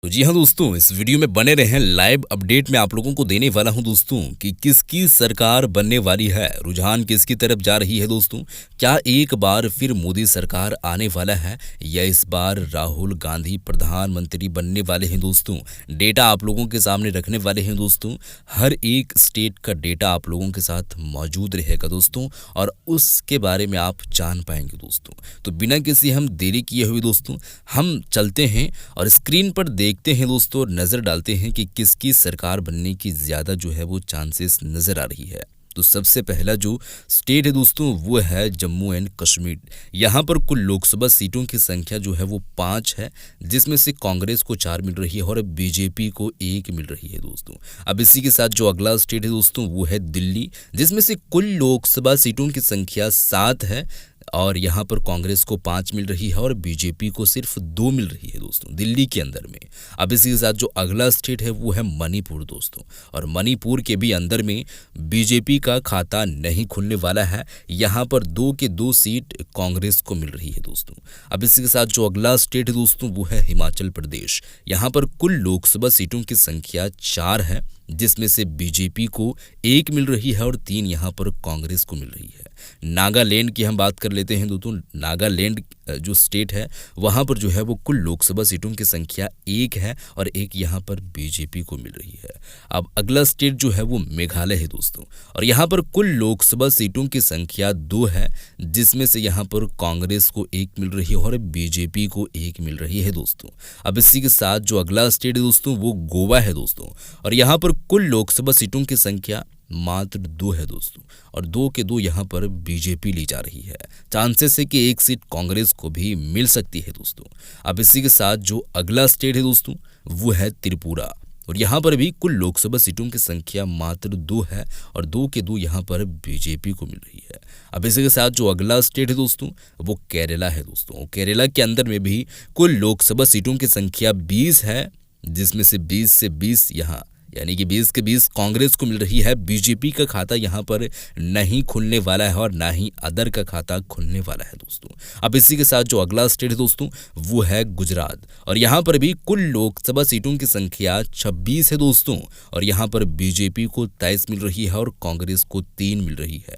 तो जी हाँ दोस्तों, इस वीडियो में बने रहें। लाइव अपडेट में आप लोगों को देने वाला हूं दोस्तों कि किसकी सरकार बनने वाली है, रुझान किसकी तरफ जा रही है दोस्तों। क्या एक बार फिर मोदी सरकार आने वाला है या इस बार राहुल गांधी प्रधानमंत्री बनने वाले हैं दोस्तों। डेटा आप लोगों के सामने रखने वाले हैं दोस्तों। हर एक स्टेट का डेटा आप लोगों के साथ मौजूद रहेगा दोस्तों और उसके बारे में आप जान पाएंगे दोस्तों। तो बिना किसी हम देरी किए हुए दोस्तों हम चलते हैं और स्क्रीन पर देखते हैं दोस्तों, नज़र डालते हैं कि किसकी सरकार बनने की ज़्यादा जो है वो चांसेस नज़र आ रही है। तो सबसे पहला जो स्टेट है दोस्तों वो है जम्मू एंड कश्मीर। यहाँ पर कुल लोकसभा सीटों की संख्या जो है वो 5 है, जिसमें से कांग्रेस को 4 मिल रही है और बीजेपी को 1 मिल रही है दोस्तों। अब इसी के साथ जो अगला स्टेट है दोस्तों वो है दिल्ली, जिसमें से कुल लोकसभा सीटों की संख्या 7 है और यहाँ पर कांग्रेस को 5 मिल रही है और बीजेपी को सिर्फ 2 मिल रही है दोस्तों दिल्ली के अंदर में। अब इसी के साथ जो अगला स्टेट है वो है मणिपुर दोस्तों, और मणिपुर के भी अंदर में बीजेपी का खाता नहीं खुलने वाला है। यहाँ पर 2 के 2 सीट कांग्रेस को मिल रही है दोस्तों। अब इसी के साथ जो अगला स्टेट है दोस्तों वो है हिमाचल प्रदेश। यहाँ पर कुल लोकसभा सीटों की संख्या 4 है, जिसमें से बीजेपी को 1 मिल रही है और 3 यहाँ पर कांग्रेस को मिल रही है। नागालैंड की हम बात कर लेते हैं दोस्तों। नागालैंड जो स्टेट है वहाँ पर जो है वो कुल लोकसभा सीटों की संख्या 1 है और 1 यहाँ पर बीजेपी को मिल रही है। अब अगला स्टेट जो है वो मेघालय है दोस्तों, और यहाँ पर कुल लोकसभा सीटों की संख्या 2 है, जिसमें से यहाँ पर कांग्रेस को 1 मिल रही है और बीजेपी को 1 मिल रही है दोस्तों। अब इसी के साथ जो अगला स्टेट है दोस्तों वो गोवा है दोस्तों, और यहाँ पर कुल लोकसभा सीटों की संख्या मात्र 2 है दोस्तों, और 2 के 2 यहाँ पर बीजेपी ली जा रही है। चांसेस है कि 1 सीट कांग्रेस को भी मिल सकती है दोस्तों। अब इसी के साथ जो अगला स्टेट है दोस्तों वो है त्रिपुरा, और यहाँ पर भी कुल लोकसभा सीटों की संख्या मात्र 2 है और 2 के 2 यहाँ पर बीजेपी को मिल रही है। अब इसी के साथ जो अगला स्टेट है दोस्तों वो केरला है दोस्तों। केरला के अंदर में भी कुल लोकसभा सीटों की संख्या 20 है, जिसमें से 20 से 20 यहाँ यानी कि 20 के 20 कांग्रेस को मिल रही है। बीजेपी का खाता यहाँ पर नहीं खुलने वाला है और ना ही अदर का खाता खुलने वाला है दोस्तों। अब इसी के साथ जो अगला स्टेट है दोस्तों वो है गुजरात, और यहाँ पर भी कुल लोकसभा सीटों की संख्या 26 है दोस्तों, और यहाँ पर बीजेपी को 23 मिल रही है और कांग्रेस को 3 मिल रही है।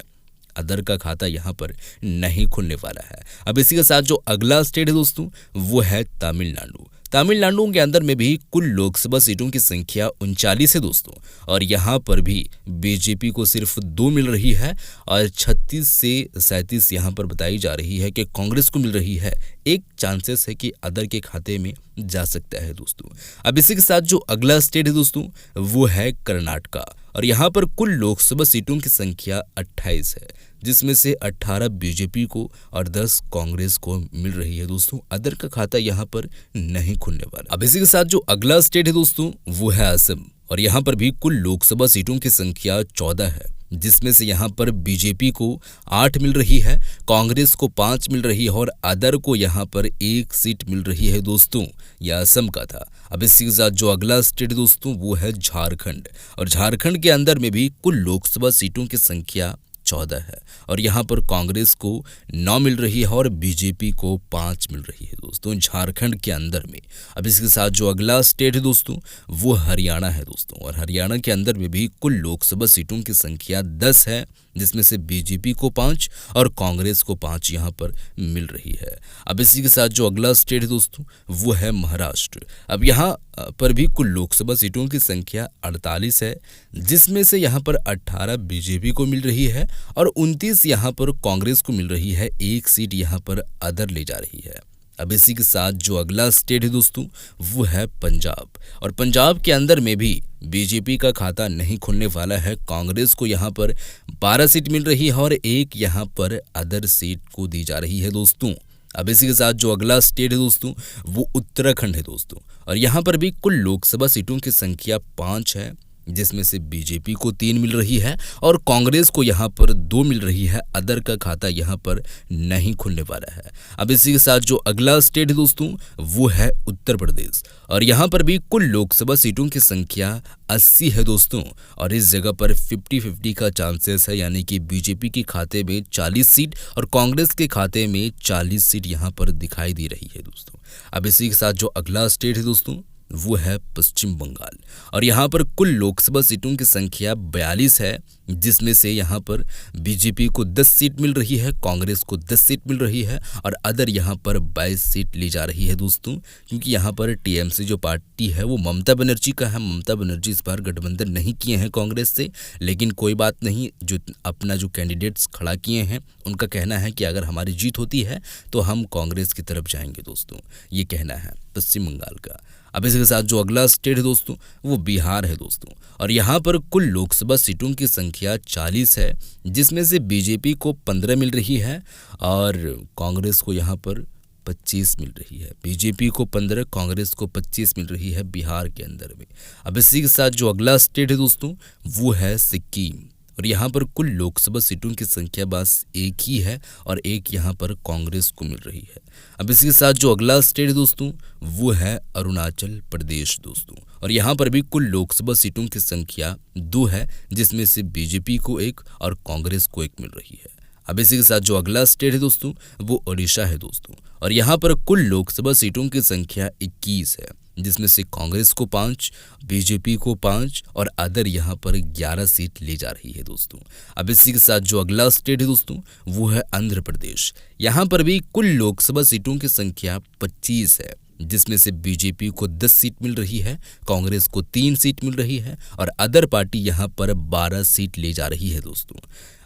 अदर का खाता यहाँ पर नहीं खुलने वाला है। अब इसी के साथ जो अगला स्टेट है दोस्तों वो है तमिलनाडु। तमिलनाडु के अंदर में भी कुल लोकसभा सीटों की संख्या 39 है दोस्तों, और यहाँ पर भी बीजेपी को सिर्फ 2 मिल रही है और 36 से 37 यहाँ पर बताई जा रही है कि कांग्रेस को मिल रही है। एक चांसेस है कि अदर के खाते में जा सकता है दोस्तों। अब इसी के साथ जो अगला स्टेट है दोस्तों वो है कर्नाटका, और यहाँ पर कुल लोकसभा सीटों की संख्या 28 है, जिसमें से 18 बीजेपी को और 10 कांग्रेस को मिल रही है दोस्तों। अदर का खाता यहाँ पर नहीं खुलने वाला। अब इसी के साथ जो अगला स्टेट है दोस्तों वो है असम, और यहाँ पर भी कुल लोकसभा सीटों की संख्या 14 है, जिसमें से यहाँ पर बीजेपी को 8 मिल रही है, कांग्रेस को 5 मिल रही है और अदर को यहाँ पर 1 सीट मिल रही है दोस्तों। यह असम का था। अब इसी के साथ जो अगला स्टेट दोस्तों वो है झारखंड, और झारखंड के अंदर में भी कुल लोकसभा सीटों की संख्या 14 है, और यहाँ पर कांग्रेस को 9 मिल रही है और बीजेपी को 5 मिल रही है दोस्तों झारखंड के अंदर में। अब इसके साथ जो अगला स्टेट है दोस्तों वो हरियाणा है दोस्तों, और हरियाणा के अंदर में भी कुल लोकसभा सीटों की संख्या 10 है, जिसमें से बीजेपी को 5 और कांग्रेस को 5 यहाँ पर मिल रही है। अब इसी के साथ जो अगला स्टेट है दोस्तों वो है महाराष्ट्र। अब यहाँ पर भी कुल लोकसभा सीटों की संख्या 48 है, जिसमें से यहाँ पर 18 बीजेपी को मिल रही है और 29 यहाँ पर कांग्रेस को मिल रही है। 1 सीट यहाँ पर अदर ले जा रही है। अब इसी के साथ जो अगला स्टेट है दोस्तों वो है पंजाब, और पंजाब के अंदर में भी बीजेपी का खाता नहीं खुलने वाला है। कांग्रेस को यहाँ पर 12 सीट मिल रही है और 1 यहाँ पर अदर सीट को दी जा रही है दोस्तों। अब इसी के साथ जो अगला स्टेट है दोस्तों वो उत्तराखंड है दोस्तों, और यहाँ पर भी कुल लोकसभा सीटों की संख्या 5 है, जिसमें से बीजेपी को 3 मिल रही है और कांग्रेस को यहाँ पर 2 मिल रही है। अदर का खाता यहाँ पर नहीं खुलने वाला है। अब इसी के साथ जो अगला स्टेट है दोस्तों वो है उत्तर प्रदेश, और यहाँ पर भी कुल लोकसभा सीटों की संख्या 80 है दोस्तों, और इस जगह पर 50-50 का चांसेस है, यानी कि बीजेपी के खाते में 40 सीट और कांग्रेस के खाते में 40 सीट यहाँ पर दिखाई दे रही है दोस्तों। अब इसी के साथ जो अगला स्टेट है दोस्तों वो है पश्चिम बंगाल। और यहाँ पर कुल लोकसभा सीटों की संख्या 42 है, जिसमें से यहाँ पर बीजेपी को 10 सीट मिल रही है, कांग्रेस को 10 सीट मिल रही है और अदर यहाँ पर 22 सीट ली जा रही है दोस्तों। क्योंकि यहाँ पर टीएमसी जो पार्टी है वो ममता बनर्जी का है। ममता बनर्जी इस बार गठबंधन नहीं किए हैं कांग्रेस से, लेकिन कोई बात नहीं, जो अपना जो कैंडिडेट्स खड़ा किए हैं उनका कहना है कि अगर हमारी जीत होती है तो हम कांग्रेस की तरफ जाएंगे दोस्तों, ये कहना है पश्चिम बंगाल का। अब इसके साथ जो अगला स्टेट है दोस्तों वो बिहार है दोस्तों। और यहाँ पर कुल लोकसभा सीटों की संख्या 40 है, जिसमें से बीजेपी को 15 मिल रही है और कांग्रेस को यहाँ पर 25 मिल रही है। बीजेपी को 15, कांग्रेस को 25 मिल रही है बिहार के अंदर में। अब इसी के साथ जो अगला स्टेट है दोस्तों वो है सिक्किम। और यहाँ पर कुल लोकसभा सीटों की संख्या बस एक ही है और एक यहाँ पर कांग्रेस को मिल रही है। अब इसी के साथ जो अगला स्टेट है दोस्तों वो है अरुणाचल प्रदेश दोस्तों। और यहाँ पर भी कुल लोकसभा सीटों की संख्या 2 है, जिसमें से बीजेपी को 1 और कांग्रेस को 1 मिल रही है। अब इसी के साथ जो अगला स्टेट है दोस्तों वो ओडिशा है दोस्तों। और यहाँ पर कुल लोकसभा सीटों की संख्या 21 है, जिसमें से कांग्रेस को 5, बीजेपी को 5 और अदर यहाँ पर 11 सीट ली जा रही है दोस्तों। अब इसी के साथ जो अगला स्टेट है दोस्तों वो है आंध्र प्रदेश। यहाँ पर भी कुल लोकसभा सीटों की संख्या 25 है, जिसमें से बीजेपी को 10 सीट मिल रही है, कांग्रेस को 3 सीट मिल रही है और अदर पार्टी यहाँ पर 12 सीट ले जा रही है दोस्तों।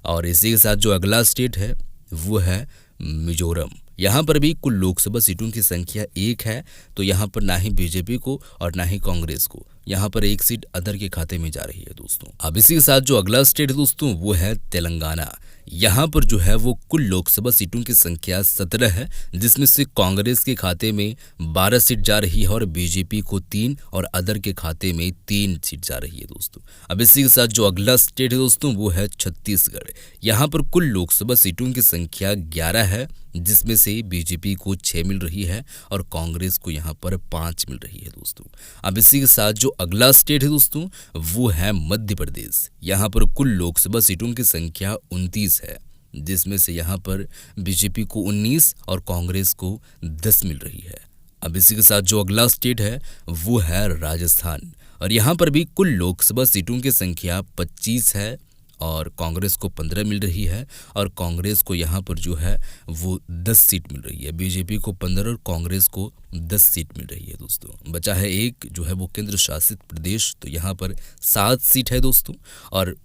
और इसी के साथ जो अगला स्टेट है वो है मिजोरम। यहाँ पर भी कुल लोकसभा सीटों की संख्या 1 है, तो यहाँ पर ना ही बीजेपी को और ना ही कांग्रेस को, यहाँ पर 1 सीट अदर के खाते में जा रही है दोस्तों। अब इसी के साथ जो अगला स्टेट है दोस्तों वो है तेलंगाना। यहाँ पर जो है वो कुल लोकसभा सीटों की संख्या 17 है, जिसमें से कांग्रेस के खाते में 12 सीट जा रही है और बीजेपी को 3 और अदर के खाते में 3 सीट जा रही है दोस्तों। अब इसी के साथ जो अगला स्टेट है दोस्तों वो है छत्तीसगढ़। यहाँ पर कुल लोकसभा सीटों की संख्या 11 है, जिसमें से बीजेपी को 6 मिल रही है और कांग्रेस को यहाँ पर 5 मिल रही है दोस्तों। अब इसी के साथ जो अगला स्टेट है दोस्तों वो है मध्य प्रदेश। यहाँ पर कुल लोकसभा सीटों की संख्या 29 है, जिसमें से यहाँ पर बीजेपी को 19 और कांग्रेस को 10 मिल रही है। अब इसी के साथ जो अगला स्टेट है वो है राजस्थान। और यहाँ पर भी कुल लोकसभा सीटों की संख्या 25 है और कांग्रेस को 15 मिल रही है और कांग्रेस को यहाँ पर जो है वो 10 सीट मिल रही है। बीजेपी को 15 और कांग्रेस को 10 सीट मिल रही है दोस्तों। बचा है एक जो है वो केंद्र शासित प्रदेश, तो यहाँ पर 7 सीट है दोस्तों और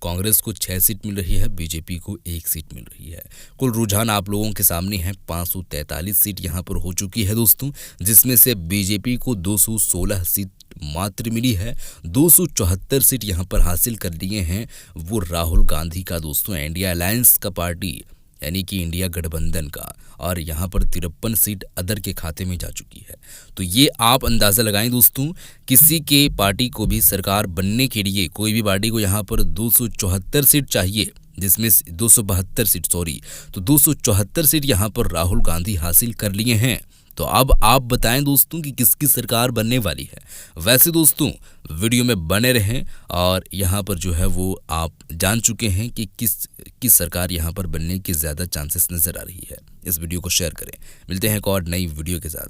कांग्रेस को 6 सीट मिल रही है, बीजेपी को 1 सीट मिल रही है। कुल रुझान आप लोगों के सामने है, 543 सीट यहाँ पर हो चुकी है दोस्तों, जिसमें से बीजेपी को 216 सीट मात्र मिली है। 274 सीट यहाँ पर हासिल कर लिए हैं वो राहुल गांधी का दोस्तों इंडिया अलायंस का पार्टी यानी कि इंडिया गठबंधन का, और यहाँ पर 53 सीट अदर के खाते में जा चुकी है। तो ये आप अंदाज़ा लगाएं दोस्तों, किसी के पार्टी को भी सरकार बनने के लिए कोई भी पार्टी को यहाँ पर 274 सीट चाहिए, जिसमें 272 सीट तो 274 सीट यहाँ पर राहुल गांधी हासिल कर लिए हैं। तो अब आप बताएं दोस्तों कि किसकी सरकार बनने वाली है। वैसे दोस्तों वीडियो में बने रहें और यहाँ पर जो है वो आप जान चुके हैं कि किस सरकार यहाँ पर बनने की ज़्यादा चांसेस नज़र आ रही है। इस वीडियो को शेयर करें। मिलते हैं एक और नई वीडियो के साथ।